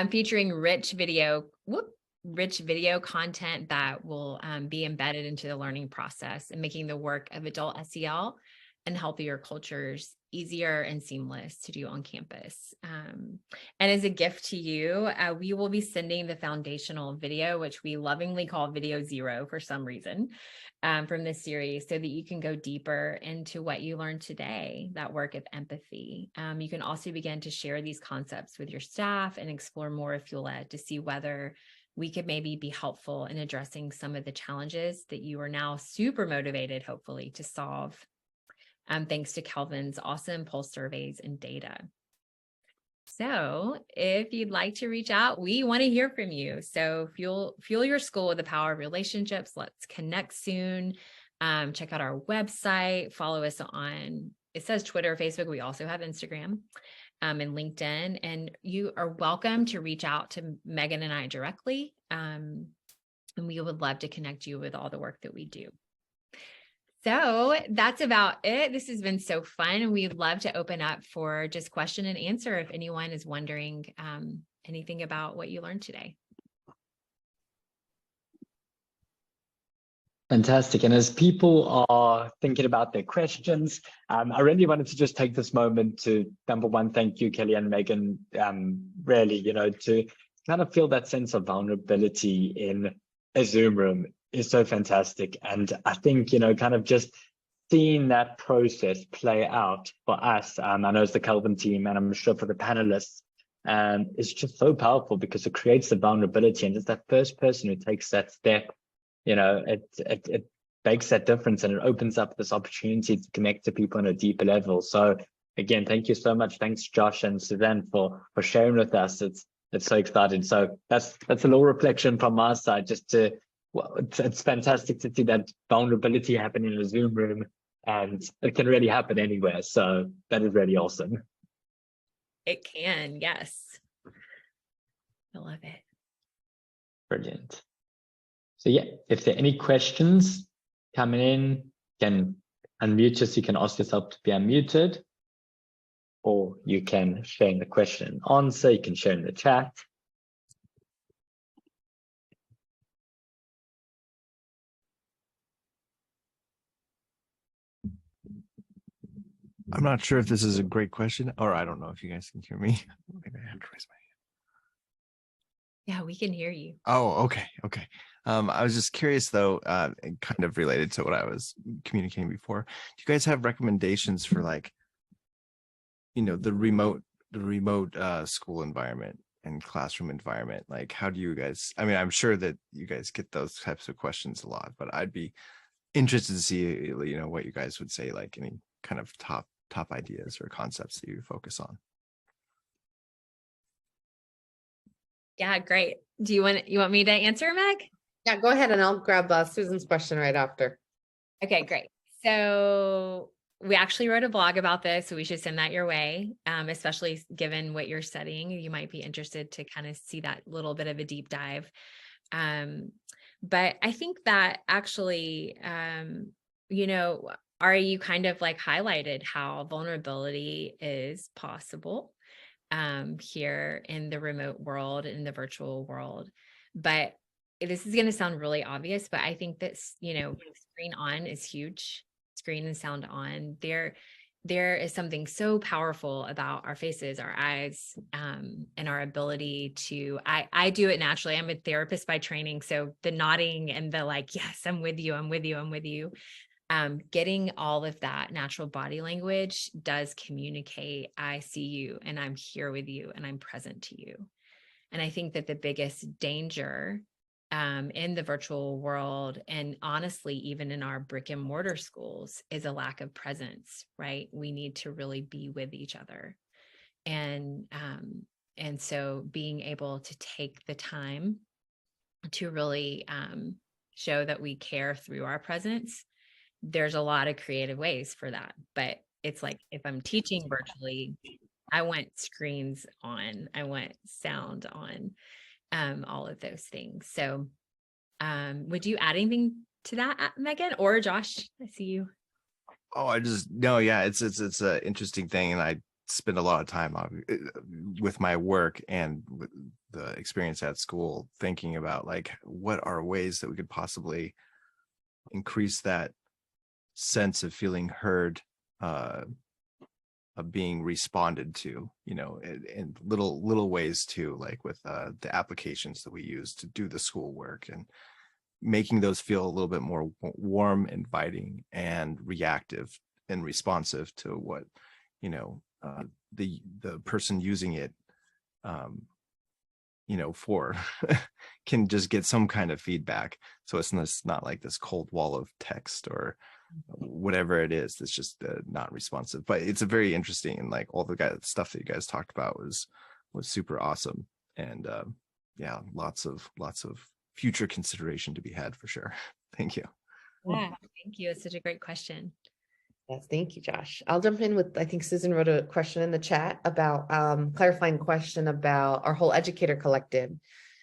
Featuring rich video content that will be embedded into the learning process and making the work of adult SEL and healthier cultures easier and seamless to do on campus. And as a gift to you, we will be sending the foundational video, which we lovingly call Video Zero for some reason, from this series, so that you can go deeper into what you learned today, that work of empathy. You can also begin to share these concepts with your staff and explore more if you'll to see whether we could maybe be helpful in addressing some of the challenges that you are now super motivated, hopefully, to solve. Thanks to Kelvin's awesome pulse surveys and data. So if you'd like to reach out, we want to hear from you. So fuel your school with the power of relationships. Let's connect soon. Check out our website, follow us on, it says Twitter, Facebook. We also have Instagram and LinkedIn, and you are welcome to reach out to Megan and I directly. And we would love to connect you with all the work that we do. So that's about it. This has been so fun. And we'd love to open up for just question and answer if anyone is wondering anything about what you learned today. Fantastic. And as people are thinking about their questions, I really wanted to just take this moment to, number one, thank you, Kelly and Megan, really, to kind of feel that sense of vulnerability in a Zoom room is so fantastic. And I think, kind of just seeing that process play out for us, I know it's the Kelvin team, and I'm sure for the panelists, it's just so powerful because it creates the vulnerability. And it's that first person who takes that step, it makes that difference, and it opens up this opportunity to connect to people on a deeper level. So again, thank you so much. Thanks, Josh and Suzanne, for sharing with us. It's so exciting. So that's a little reflection from our side, just to, it's fantastic to see that vulnerability happen in a Zoom room, and it can really happen anywhere. So that is really awesome. It can, yes. I love it. Brilliant. So yeah, if there are any questions coming in, you can unmute us. You can ask yourself to be unmuted, or you can share in the question and answer. You can share in the chat. I'm not sure if this is a great question, or I don't know if you guys can hear me. Maybe I have to raise my hand. Yeah, we can hear you. Oh, okay. I was just curious though, and kind of related to what I was communicating before. Do you guys have recommendations for, like, the remote school environment and classroom environment? Like, how do you guys, I'm sure that you guys get those types of questions a lot, but I'd be interested to see, what you guys would say, like any kind of top ideas or concepts that you focus on. Yeah, great. Do you want me to answer, Meg? Yeah, go ahead, and I'll grab Susan's question right after. Okay, great. So we actually wrote a blog about this, so we should send that your way, especially given what you're studying. You might be interested to kind of see that little bit of a deep dive. But I think that actually, you kind of like highlighted how vulnerability is possible here in the remote world, in the virtual world. But this is going to sound really obvious, but I think that, screen on is huge. Screen and sound on. There is something so powerful about our faces, our eyes, and our ability to, I do it naturally. I'm a therapist by training. So the nodding and the like, yes, I'm with you. Getting all of that natural body language does communicate, I see you and I'm here with you and I'm present to you. And I think that the biggest danger in the virtual world, and honestly, even in our brick and mortar schools, is a lack of presence, right? We need to really be with each other. And so being able to take the time to really show that we care through our presence, there's a lot of creative ways for that. But it's like, if I'm teaching virtually, I want screens on, I want sound on, all of those things. So would you add anything to that, Megan or Josh? I see you. Oh, yeah, it's an interesting thing, and I spend a lot of time with my work and with the experience at school thinking about like, what are ways that we could possibly increase that sense of feeling heard, of being responded to, in little ways too, like with the applications that we use to do the schoolwork, and making those feel a little bit more warm, inviting, and reactive and responsive to what, the person using it, for can just get some kind of feedback. So it's not like this cold wall of text or whatever it is that's just not responsive. But it's a very interesting, and like all the stuff that you guys talked about was super awesome. And yeah, lots of future consideration to be had for sure. Thank you. Yeah, thank you. It's such a great question. Yes, thank you, Josh. I'll jump in with, I think Susan wrote a question in the chat about clarifying question about our whole educator collective.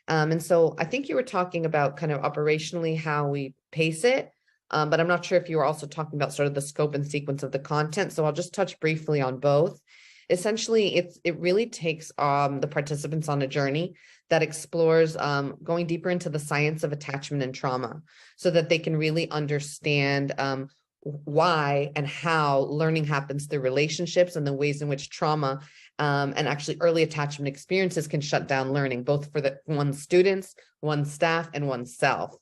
And so I think you were talking about kind of operationally how we pace it, but I'm not sure if you were also talking about sort of the scope and sequence of the content. So I'll just touch briefly on both. Essentially, it really takes the participants on a journey that explores going deeper into the science of attachment and trauma, so that they can really understand why and how learning happens through relationships, and the ways in which trauma and actually early attachment experiences can shut down learning, both for one's students, one's staff, and oneself.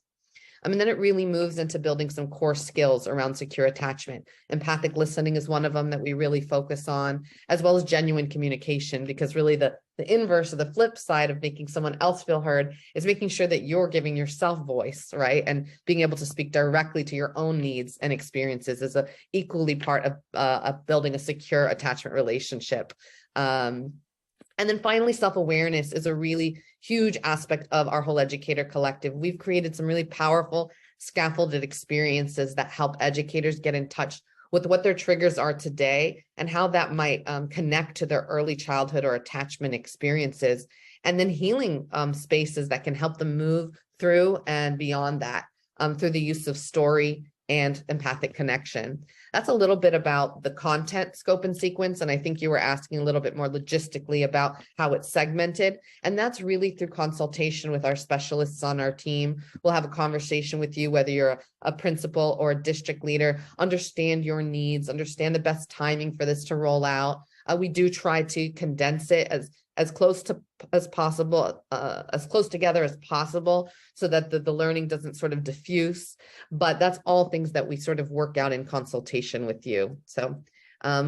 And then it really moves into building some core skills around secure attachment. Empathic listening is one of them that we really focus on, as well as genuine communication, because really the inverse, or the flip side of making someone else feel heard, is making sure that you're giving yourself voice, right? And being able to speak directly to your own needs and experiences is a equally part of building a secure attachment relationship. And then finally, self-awareness is a really huge aspect of our whole educator collective. We've created some really powerful scaffolded experiences that help educators get in touch with what their triggers are today, and how that might connect to their early childhood or attachment experiences, and then healing spaces that can help them move through and beyond that through the use of story and empathic connection. That's a little bit about the content scope and sequence. And I think you were asking a little bit more logistically about how it's segmented. And that's really through consultation with our specialists on our team. We'll have a conversation with you, whether you're a principal or a district leader, understand your needs, understand the best timing for this to roll out. We do try to condense it as close as possible, as close together as possible, so that the learning doesn't sort of diffuse. But that's all things that we sort of work out in consultation with you. So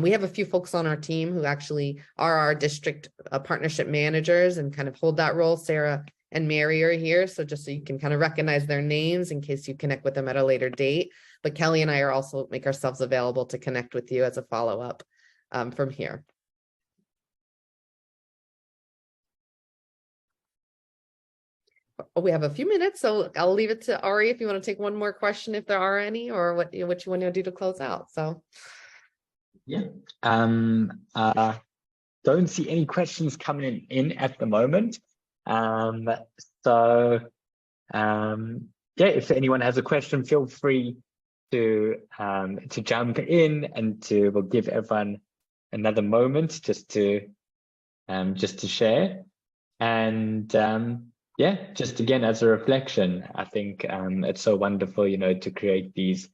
we have a few folks on our team who actually are our district partnership managers and kind of hold that role. Sarah and Mary are here, so just so you can kind of recognize their names in case you connect with them at a later date. But Kelly and I are also make ourselves available to connect with you as a follow-up from here. We have a few minutes, so I'll leave it to Ari if you want to take one more question, if there are any, or what you want to do to close out. So, yeah, don't see any questions coming in at the moment. So, yeah, if anyone has a question, feel free to jump in, and we'll give everyone another moment just to share. And yeah, just again, as a reflection, I think it's so wonderful, to create these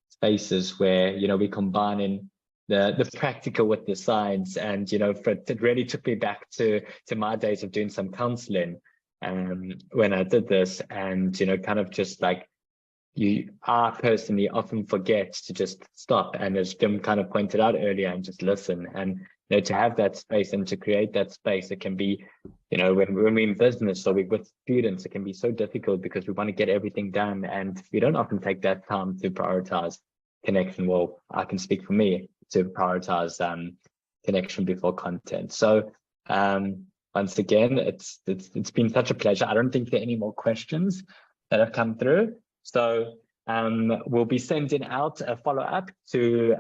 spaces where, we're combining the practical with the science. And, it really took me back to my days of doing some counseling when I did this. And, kind of just like I personally often forget to just stop. And as Jim kind of pointed out earlier, and just listen. And to have that space and to create that space. It can be, when we're in business or we're with students, it can be so difficult because we want to get everything done and we don't often take that time to prioritize connection. Well, I can speak for me to prioritize connection before content. So once again, it's been such a pleasure. I don't think there are any more questions that have come through. So we'll be sending out a follow-up to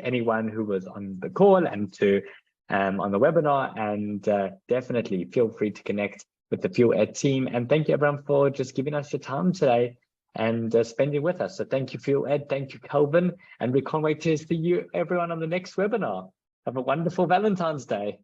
anyone who was on the call and to on the webinar, and definitely feel free to connect with the Fuel Ed team. And thank you everyone for just giving us your time today and spending with us. So thank you, Fuel Ed, thank you, Kelvin, and we can't wait to see you everyone on the next webinar. Have a wonderful Valentine's Day.